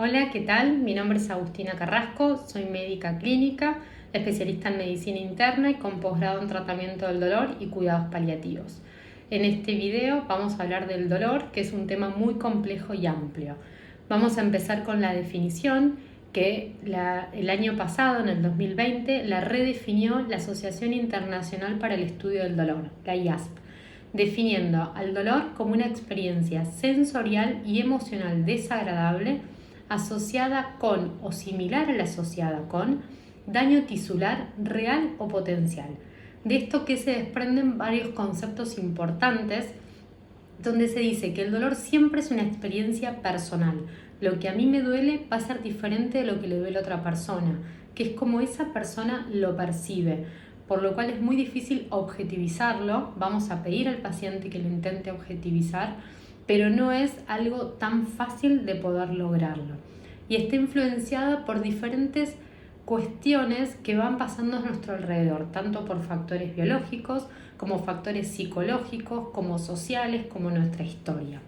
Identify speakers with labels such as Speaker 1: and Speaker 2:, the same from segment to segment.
Speaker 1: Hola, ¿qué tal? Mi nombre es Agustina Carrasco, soy médica clínica, especialista en medicina interna y con posgrado en tratamiento del dolor y cuidados paliativos. En este video vamos a hablar del dolor, que es un tema muy complejo y amplio. Vamos a empezar con la definición que el año pasado, en el 2020, la redefinió la Asociación Internacional para el Estudio del Dolor, la IASP, definiendo al dolor como una experiencia sensorial y emocional desagradable asociada con o similar a la asociada con daño tisular real o potencial. De esto que se desprenden varios conceptos importantes, donde se dice que el dolor siempre es una experiencia personal. Lo que a mí me duele va a ser diferente de lo que le duele a otra persona, que es como esa persona lo percibe, por lo cual es muy difícil objetivizarlo. Vamos a pedir al paciente que lo intente objetivizar, pero no es algo tan fácil de poder lograrlo. Y está influenciada por diferentes cuestiones que van pasando a nuestro alrededor, tanto por factores biológicos, como factores psicológicos, como sociales, como nuestra historia.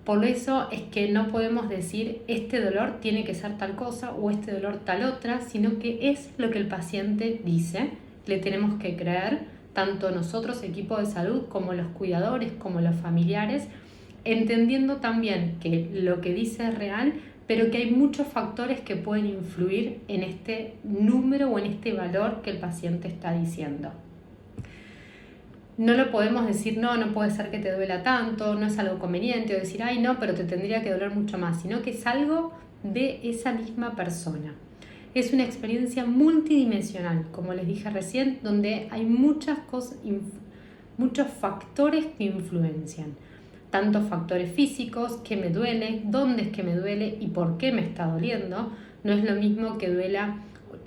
Speaker 1: Por eso es que no podemos decir este dolor tiene que ser tal cosa o este dolor tal otra, sino que es lo que el paciente dice, le tenemos que creer, tanto nosotros, equipo de salud, como los cuidadores, como los familiares, entendiendo también que lo que dice es real, pero que hay muchos factores que pueden influir en este número o en este valor que el paciente está diciendo. No lo podemos decir, no puede ser que te duela tanto, no es algo conveniente, o decir, ay no, pero te tendría que doler mucho más, sino que es algo de esa misma persona. Es una experiencia multidimensional, como les dije recién, donde hay muchas cosas, muchos factores que influencian. Tantos factores físicos, qué me duele, dónde es que me duele y por qué me está doliendo. No es lo mismo que duela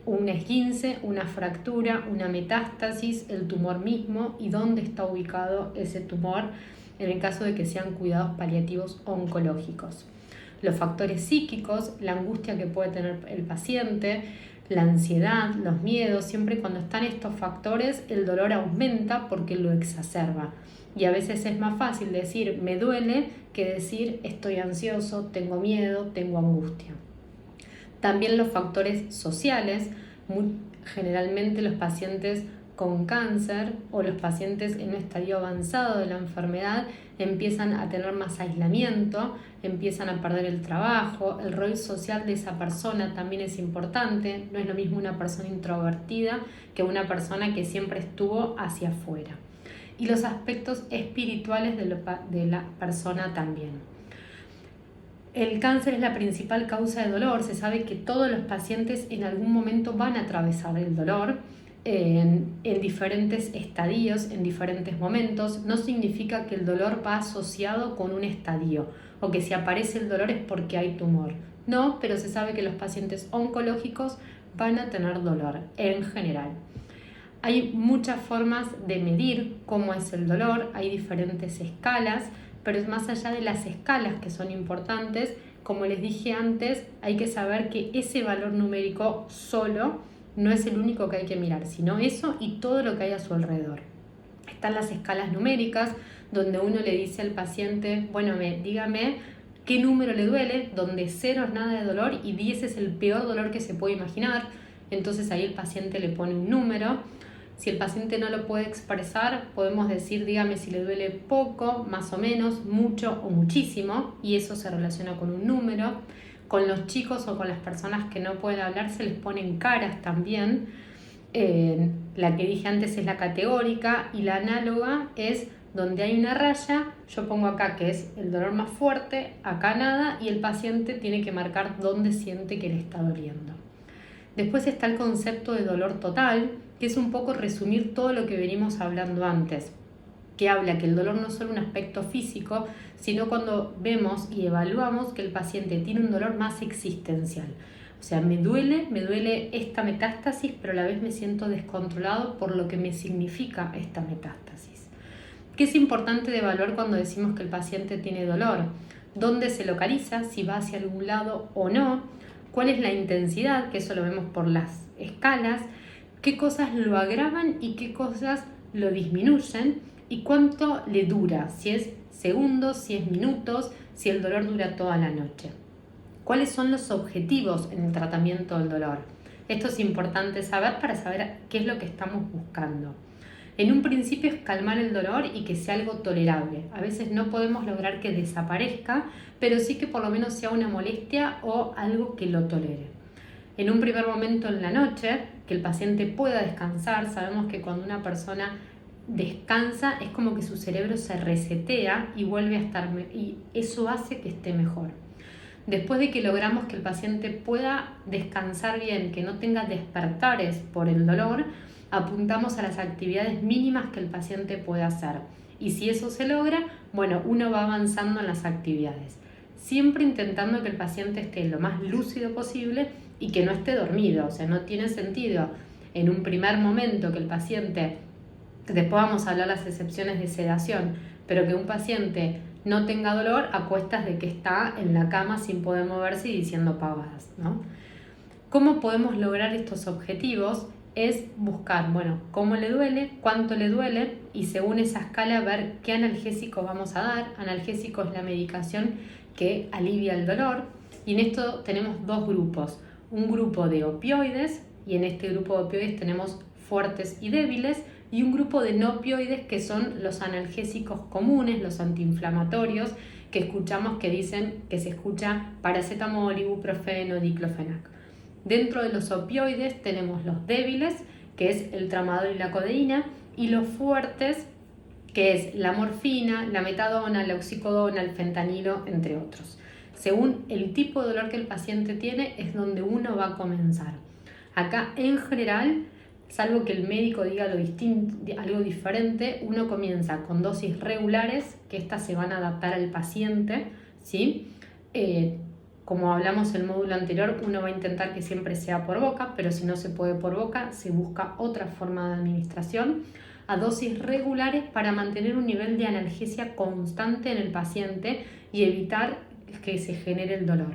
Speaker 1: un esguince, una fractura, una metástasis, el tumor mismo y dónde está ubicado ese tumor en el caso de que sean cuidados paliativos oncológicos. Los factores psíquicos, la angustia que puede tener el paciente, la ansiedad, los miedos, siempre cuando están estos factores el dolor aumenta porque lo exacerba. Y a veces es más fácil decir me duele que decir estoy ansioso, tengo miedo, tengo angustia. También los factores sociales, generalmente los pacientes con cáncer o los pacientes en un estadio avanzado de la enfermedad empiezan a tener más aislamiento, empiezan a perder el trabajo, el rol social de esa persona también es importante, no es lo mismo una persona introvertida que una persona que siempre estuvo hacia afuera. Y los aspectos espirituales de la persona también. El cáncer es la principal causa de dolor. Se sabe que todos los pacientes en algún momento van a atravesar el dolor en diferentes estadios, en diferentes momentos. No significa que el dolor va asociado con un estadio o que si aparece el dolor es porque hay tumor. No, pero se sabe que los pacientes oncológicos van a tener dolor en general. Hay muchas formas de medir cómo es el dolor, hay diferentes escalas, pero es más allá de las escalas que son importantes. Como les dije antes, hay que saber que ese valor numérico solo no es el único que hay que mirar, sino eso y todo lo que hay a su alrededor. Están las escalas numéricas, donde uno le dice al paciente, bueno, dígame qué número le duele, donde 0 es nada de dolor y 10 es el peor dolor que se puede imaginar. Entonces ahí el paciente le pone un número. Si el paciente no lo puede expresar, podemos decir, dígame si le duele poco, más o menos, mucho o muchísimo, y eso se relaciona con un número. Con los chicos o con las personas que no pueden hablar se les ponen caras también. La que dije antes es la categórica y la análoga es donde hay una raya, yo pongo acá que es el dolor más fuerte, acá nada, y el paciente tiene que marcar dónde siente que le está doliendo. Después está el concepto de dolor total, que es un poco resumir todo lo que venimos hablando antes, que habla que el dolor no es solo un aspecto físico, sino cuando vemos y evaluamos que el paciente tiene un dolor más existencial. O sea, me duele esta metástasis, pero a la vez me siento descontrolado por lo que me significa esta metástasis. ¿Qué es importante de evaluar cuando decimos que el paciente tiene dolor? ¿Dónde se localiza? ¿Si va hacia algún lado o no? ¿Cuál es la intensidad? Que eso lo vemos por las escalas. ¿Qué cosas lo agravan y qué cosas lo disminuyen? ¿Y cuánto le dura? Si es segundos, si es minutos, si el dolor dura toda la noche. ¿Cuáles son los objetivos en el tratamiento del dolor? Esto es importante saber para saber qué es lo que estamos buscando. En un principio es calmar el dolor y que sea algo tolerable. A veces no podemos lograr que desaparezca, pero sí que por lo menos sea una molestia o algo que lo tolere. En un primer momento en la noche, que el paciente pueda descansar. Sabemos que cuando una persona descansa es como que su cerebro se resetea y vuelve a estar, y eso hace que esté mejor. Después de que logramos que el paciente pueda descansar bien, que no tenga despertares por el dolor, apuntamos a las actividades mínimas que el paciente puede hacer. Y si eso se logra, bueno, uno va avanzando en las actividades. Siempre intentando que el paciente esté lo más lúcido posible y que no esté dormido. O sea, no tiene sentido en un primer momento que el paciente, después vamos a hablar de las excepciones de sedación, pero que un paciente no tenga dolor a cuestas de que está en la cama sin poder moverse y diciendo pavadas, ¿no? ¿Cómo podemos lograr estos objetivos? Es buscar, bueno, cómo le duele, cuánto le duele y según esa escala ver qué analgésico vamos a dar. Analgésico es la medicación que alivia el dolor y en esto tenemos dos grupos. Un grupo de opioides y en este grupo de opioides tenemos fuertes y débiles y un grupo de no opioides que son los analgésicos comunes, los antiinflamatorios que escuchamos que dicen que se escucha paracetamol, ibuprofeno, diclofenac. Dentro de los opioides tenemos los débiles, que es el tramadol y la codeína, y los fuertes, que es la morfina, la metadona, la oxicodona, el fentanilo, entre otros. Según el tipo de dolor que el paciente tiene, es donde uno va a comenzar. Acá, en general, salvo que el médico diga algo diferente, uno comienza con dosis regulares, que estas se van a adaptar al paciente, ¿sí? Como hablamos en el módulo anterior, uno va a intentar que siempre sea por boca, pero si no se puede por boca, se busca otra forma de administración a dosis regulares para mantener un nivel de analgesia constante en el paciente y evitar que se genere el dolor.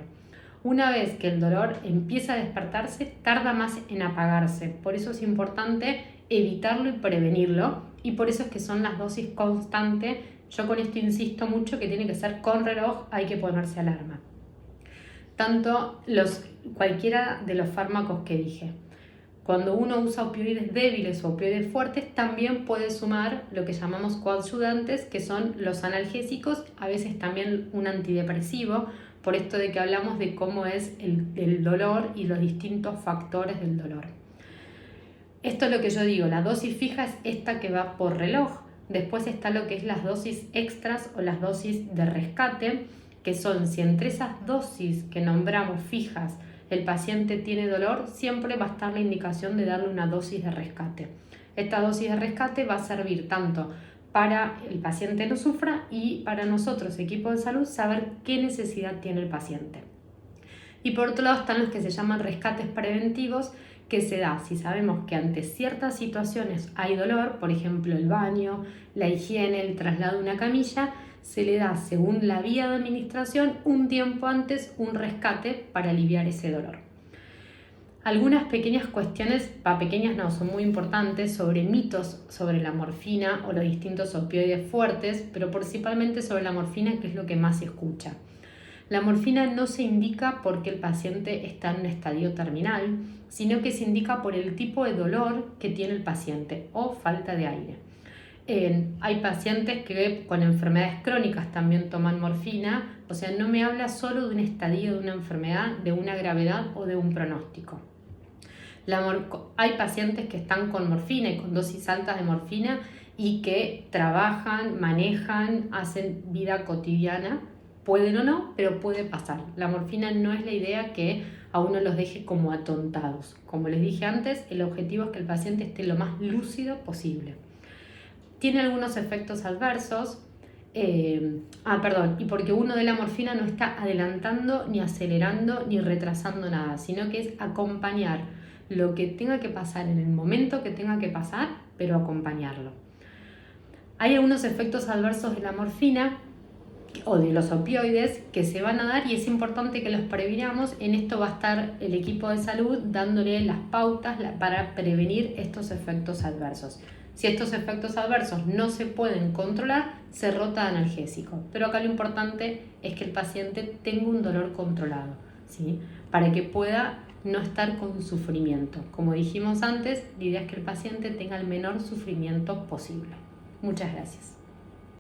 Speaker 1: Una vez que el dolor empieza a despertarse, tarda más en apagarse. Por eso es importante evitarlo y prevenirlo. Y por eso es que son las dosis constantes. Yo con esto insisto mucho que tiene que ser con reloj, hay que ponerse alarma. Tanto cualquiera de los fármacos que dije. Cuando uno usa opioides débiles o opioides fuertes, también puede sumar lo que llamamos coadyuvantes, que son los analgésicos, a veces también un antidepresivo, por esto de que hablamos de cómo es el dolor y los distintos factores del dolor. Esto es lo que yo digo, la dosis fija es esta que va por reloj. Después está lo que es las dosis extras o las dosis de rescate, que son si entre esas dosis que nombramos fijas el paciente tiene dolor, siempre va a estar la indicación de darle una dosis de rescate. Esta dosis de rescate va a servir tanto para el paciente no sufra y para nosotros, equipo de salud, saber qué necesidad tiene el paciente. Y por otro lado están los que se llaman rescates preventivos, que se da si sabemos que ante ciertas situaciones hay dolor, por ejemplo el baño, la higiene, el traslado de una camilla, se le da según la vía de administración un tiempo antes un rescate para aliviar ese dolor. Algunas pequeñas cuestiones, pequeñas no, son muy importantes sobre mitos sobre la morfina o los distintos opioides fuertes, pero principalmente sobre la morfina, que es lo que más se escucha. La morfina no se indica porque el paciente está en un estadio terminal, sino que se indica por el tipo de dolor que tiene el paciente o falta de aire. Hay pacientes que con enfermedades crónicas también toman morfina, o sea, no me habla solo de un estadio de una enfermedad, de una gravedad o de un pronóstico. Hay pacientes que están con morfina y con dosis altas de morfina y que trabajan, manejan, hacen vida cotidiana, pueden o no, pero puede pasar. La morfina no es la idea que a uno los deje como atontados. Como les dije antes, el objetivo es que el paciente esté lo más lúcido posible. Tiene algunos efectos adversos, y porque uno de la morfina no está adelantando, ni acelerando, ni retrasando nada, sino que es acompañar lo que tenga que pasar en el momento que tenga que pasar, pero acompañarlo. Hay algunos efectos adversos de la morfina o de los opioides que se van a dar y es importante que los previnamos. En esto va a estar el equipo de salud dándole las pautas para prevenir estos efectos adversos. Si estos efectos adversos no se pueden controlar, se rota de analgésico. Pero acá lo importante es que el paciente tenga un dolor controlado. ¿sí? Para que pueda no estar con sufrimiento. Como dijimos antes, la idea es que el paciente tenga el menor sufrimiento posible. Muchas gracias.